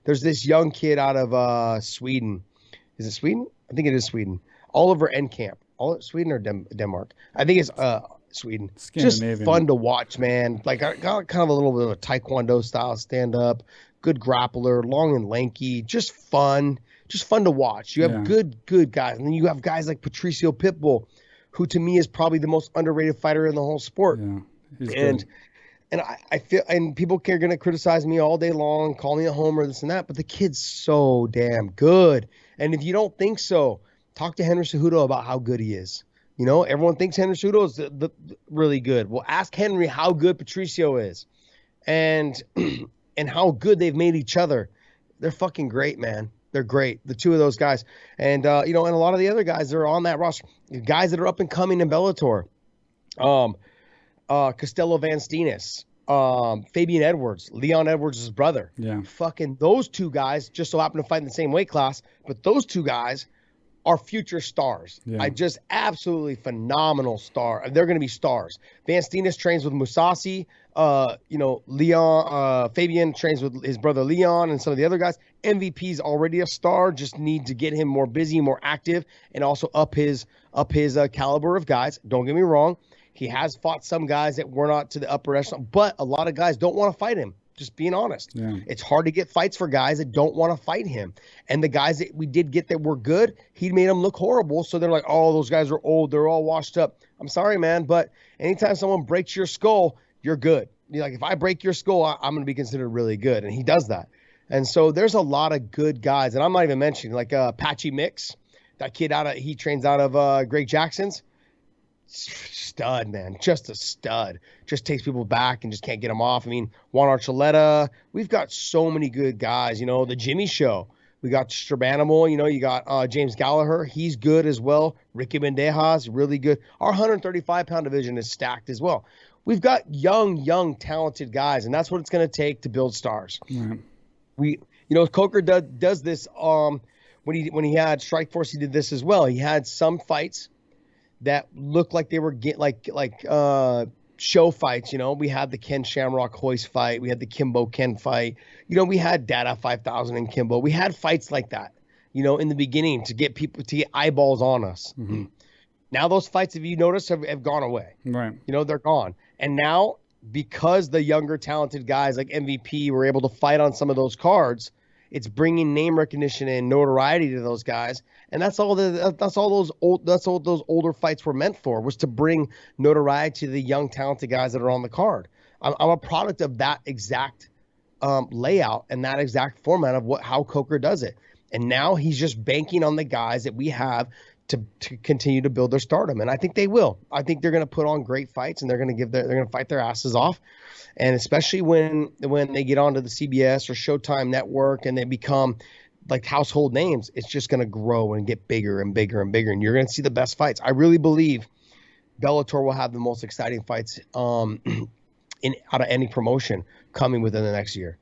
There's this young kid out of Sweden. Is it Sweden? I think it is Sweden. Oliver Enkamp. Sweden or Denmark? I think it's Sweden. Just fun to watch, man. Like, I got kind of a little bit of a Taekwondo style stand up. Good grappler, long and lanky. Just fun to watch. You have good guys, and then you have guys like Patricio Pitbull, who to me is probably the most underrated fighter in the whole sport. Yeah, and I feel, and people are going to criticize me all day long, call me a homer, this and that, but the kid's so damn good. And if you don't think so, talk to Henry Cejudo about how good he is. You know, everyone thinks Henry Cejudo is the really good. Well, ask Henry how good Patricio is, and how good they've made each other. They're fucking great, man. They're great. The two of those guys. And, and a lot of the other guys that are on that roster, guys that are up and coming in Bellator. Costello Van Steenis, Fabian Edwards, Leon Edwards' brother. Yeah. Fucking those two guys just so happen to fight in the same weight class, but those two guys are future stars. Yeah. I just absolutely phenomenal star. They're going to be stars. Van Steenis trains with Musasi. Leon, Fabian trains with his brother Leon and some of the other guys. MVP's already a star. Just need to get him more busy, more active, and also up his caliber of guys. Don't get me wrong. He has fought some guys that were not to the upper echelon, but a lot of guys don't want to fight him. Just being honest. Yeah. It's hard to get fights for guys that don't want to fight him. And the guys that we did get that were good, he made them look horrible. So they're like, oh, those guys are old. They're all washed up. I'm sorry, man, but anytime someone breaks your skull, you're good. You're like, if I break your skull, I'm going to be considered really good. And he does that. And so there's a lot of good guys. And I'm not even mentioning like Patchy Mix, that kid he trains out of Greg Jackson's. Stud, man. Just a stud. Just takes people back and just can't get them off. I mean, Juan Archuleta. We've got so many good guys. The Jimmy Show. We got Strabanimal. You got James Gallagher. He's good as well. Ricky Mendejas, really good. Our 135-pound division is stacked as well. We've got young, talented guys, and that's what it's going to take to build stars. Yeah. Coker does this. When he had Strikeforce, he did this as well. He had some fights that looked like they were show fights. We had the Ken Shamrock Hoist fight. We had the Kimbo Ken fight. We had Data 5000 and Kimbo. We had fights like that, in the beginning to get eyeballs on us. Mm-hmm. Now those fights, if you notice, have gone away. Right. They're gone. And now, because the younger talented guys like MVP were able to fight on some of those cards, it's bringing name recognition and notoriety to those guys, and that's all those older fights were meant for, was to bring notoriety to the young talented guys that are on the card. I'm a product of that exact layout and that exact format of how Coker does it, and now he's just banking on the guys that we have to continue to build their stardom, and I think they will. I think they're going to put on great fights, and they're going to fight their asses off. And especially when they get onto the CBS or Showtime network and they become like household names, it's just going to grow and get bigger and bigger and bigger. And you're going to see the best fights. I really believe Bellator will have the most exciting fights out of any promotion coming within the next year.